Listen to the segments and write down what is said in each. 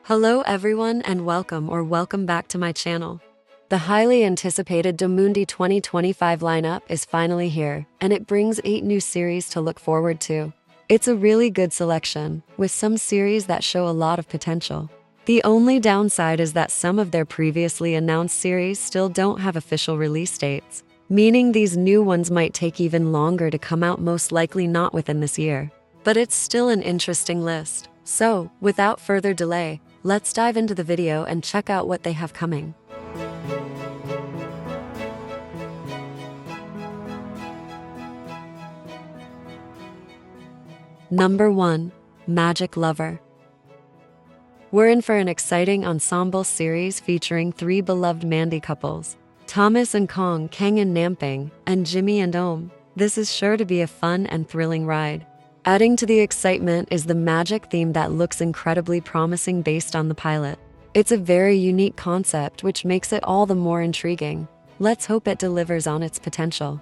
Hello everyone and welcome back to my channel. The highly anticipated Domundi 2025 lineup is finally here, and it brings 8 new series to look forward to. It's a really good selection, with some series that show a lot of potential. The only downside is that some of their previously announced series still don't have official release dates, meaning these new ones might take even longer to come out, most likely not within this year. But it's still an interesting list. So, without further delay, let's dive into the video and check out what they have coming. Number 1. Magic Lover. We're in for an exciting ensemble series featuring 3 beloved Mandy couples, Thomas and Kong, Kang and Namping, and Jimmy and Om. This is sure to be a fun and thrilling ride. Adding to the excitement is the magic theme that looks incredibly promising based on the pilot. It's a very unique concept, which makes it all the more intriguing. Let's hope it delivers on its potential.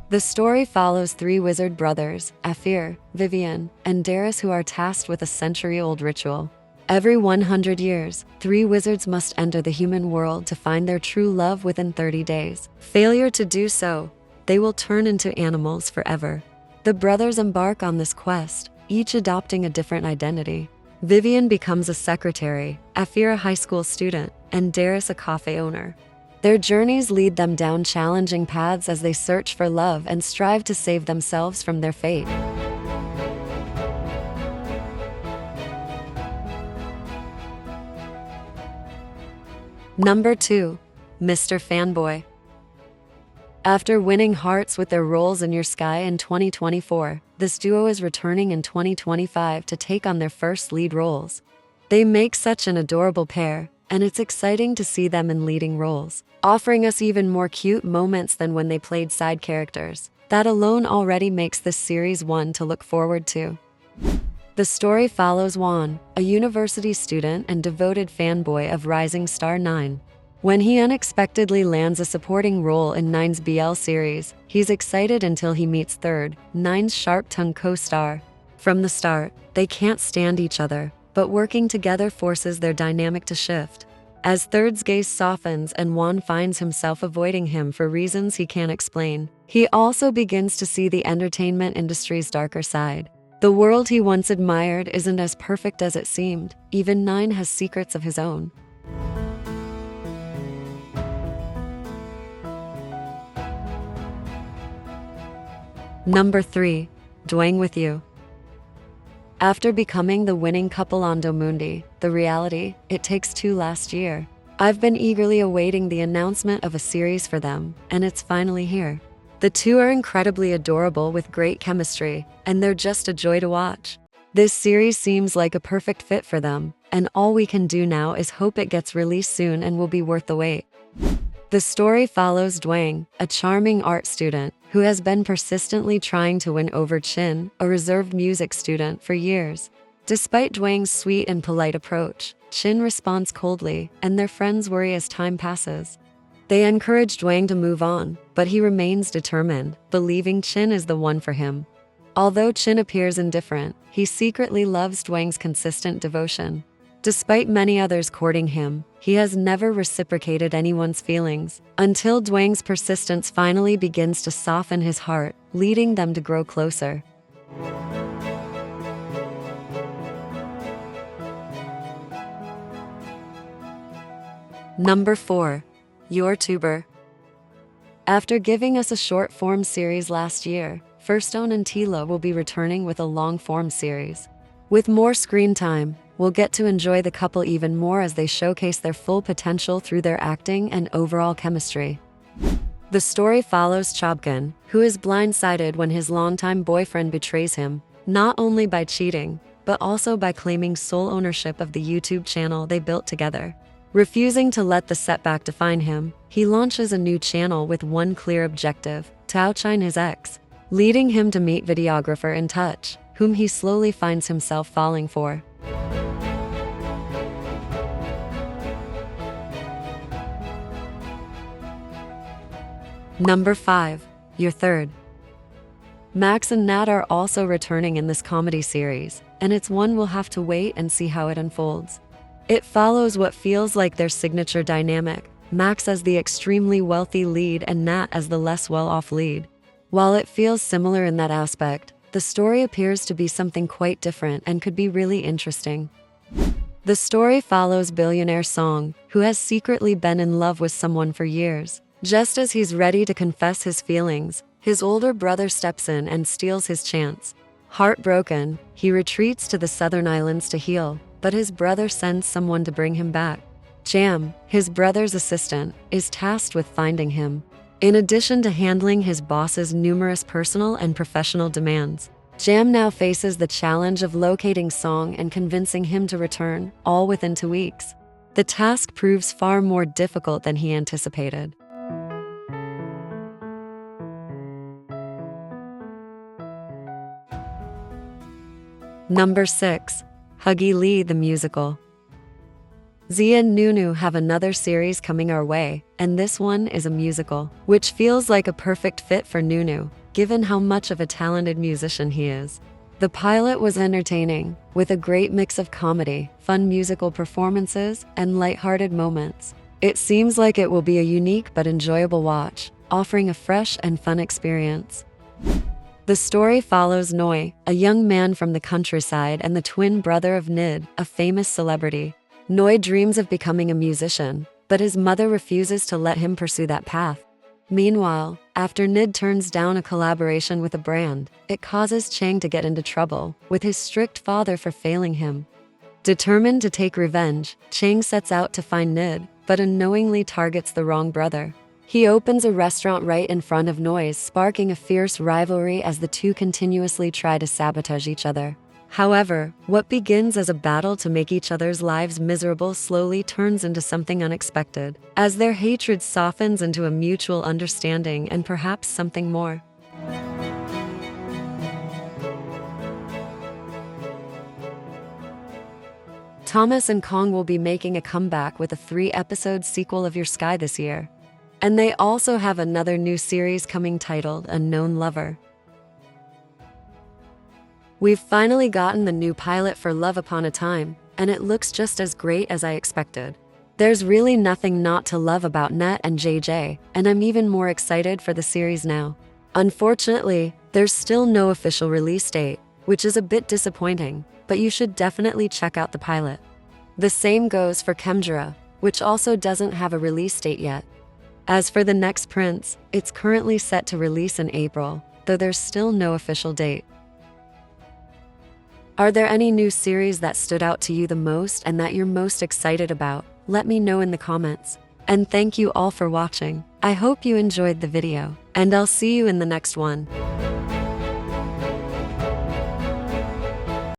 The story follows 3 wizard brothers, Afir, Vivian, and Darius, who are tasked with a century-old ritual. Every 100 years, 3 wizards must enter the human world to find their true love within 30 days. Failure to do so, they will turn into animals forever. The brothers embark on this quest, each adopting a different identity. Vivian becomes a secretary, Afir a high school student, and Darius a cafe owner. Their journeys lead them down challenging paths as they search for love and strive to save themselves from their fate. Number 2. Mr. Fanboy. After winning hearts with their roles in Your Sky in 2024, this duo is returning in 2025 to take on their first lead roles. They make such an adorable pair, and it's exciting to see them in leading roles, offering us even more cute moments than when they played side characters. That alone already makes this series one to look forward to. The story follows Juan, a university student and devoted fanboy of rising star 9. When he unexpectedly lands a supporting role in 9's BL series, he's excited until he meets Third, 9's sharp-tongued co-star. From the start, they can't stand each other, but working together forces their dynamic to shift. As Third's gaze softens and Juan finds himself avoiding him for reasons he can't explain, he also begins to see the entertainment industry's darker side. The world he once admired isn't as perfect as it seemed. Even 9 has secrets of his own. Number 3. Duang With You. After becoming the winning couple on Domundi, the reality, It Takes Two last year, I've been eagerly awaiting the announcement of a series for them, and it's finally here. The two are incredibly adorable with great chemistry, and they're just a joy to watch. This series seems like a perfect fit for them, and all we can do now is hope it gets released soon and will be worth the wait. The story follows Duang, a charming art student who has been persistently trying to win over Chin, a reserved music student, for years. Despite Duang's sweet and polite approach, Chin responds coldly, and their friends worry as time passes. They encourage Duang to move on, but he remains determined, believing Chin is the one for him. Although Chin appears indifferent, he secretly loves Duang's consistent devotion. Despite many others courting him, he has never reciprocated anyone's feelings, until Duang's persistence finally begins to soften his heart, leading them to grow closer. Number 4. Your Tuber. After giving us a short-form series last year, Firstone and Tila will be returning with a long-form series. With more screen time, we'll get to enjoy the couple even more as they showcase their full potential through their acting and overall chemistry. The story follows Chobkan, who is blindsided when his longtime boyfriend betrays him, not only by cheating, but also by claiming sole ownership of the YouTube channel they built together. Refusing to let the setback define him, he launches a new channel with one clear objective: to outshine his ex, leading him to meet videographer In Touch, whom he slowly finds himself falling for. Number 5. Your Third. Max and Nat are also returning in this comedy series, and it's one we'll have to wait and see how it unfolds. It follows what feels like their signature dynamic, Max as the extremely wealthy lead and Nat as the less well-off lead. While it feels similar in that aspect, the story appears to be something quite different and could be really interesting. The story follows billionaire Song, who has secretly been in love with someone for years. Just as he's ready to confess his feelings, his older brother steps in and steals his chance. Heartbroken, he retreats to the southern islands to heal, but his brother sends someone to bring him back. Jam, his brother's assistant, is tasked with finding him. In addition to handling his boss's numerous personal and professional demands, Jam now faces the challenge of locating Song and convincing him to return, all within 2 weeks. The task proves far more difficult than he anticipated. Number 6. Huggy Lee the Musical. Zia and Nunu have another series coming our way, and this one is a musical, which feels like a perfect fit for Nunu, given how much of a talented musician he is. The pilot was entertaining, with a great mix of comedy, fun musical performances, and lighthearted moments. It seems like it will be a unique but enjoyable watch, offering a fresh and fun experience. The story follows Noi, a young man from the countryside and the twin brother of Nid, a famous celebrity. Noi dreams of becoming a musician, but his mother refuses to let him pursue that path. Meanwhile, after Nid turns down a collaboration with a brand, it causes Chang to get into trouble, with his strict father for failing him. Determined to take revenge, Chang sets out to find Nid, but unknowingly targets the wrong brother. He opens a restaurant right in front of Noi's, sparking a fierce rivalry as the two continuously try to sabotage each other. However, what begins as a battle to make each other's lives miserable slowly turns into something unexpected, as their hatred softens into a mutual understanding and perhaps something more. Thomas and Kong will be making a comeback with a 3-episode sequel of Your Sky this year. And they also have another new series coming titled Unknown Lover. We've finally gotten the new pilot for Love Upon a Time, and it looks just as great as I expected. There's really nothing not to love about Net and JJ, and I'm even more excited for the series now. Unfortunately, there's still no official release date, which is a bit disappointing, but you should definitely check out the pilot. The same goes for Chemdra, which also doesn't have a release date yet. As for The Next Prince, it's currently set to release in April, though there's still no official date. Are there any new series that stood out to you the most and that you're most excited about? Let me know in the comments. And thank you all for watching. I hope you enjoyed the video, and I'll see you in the next one.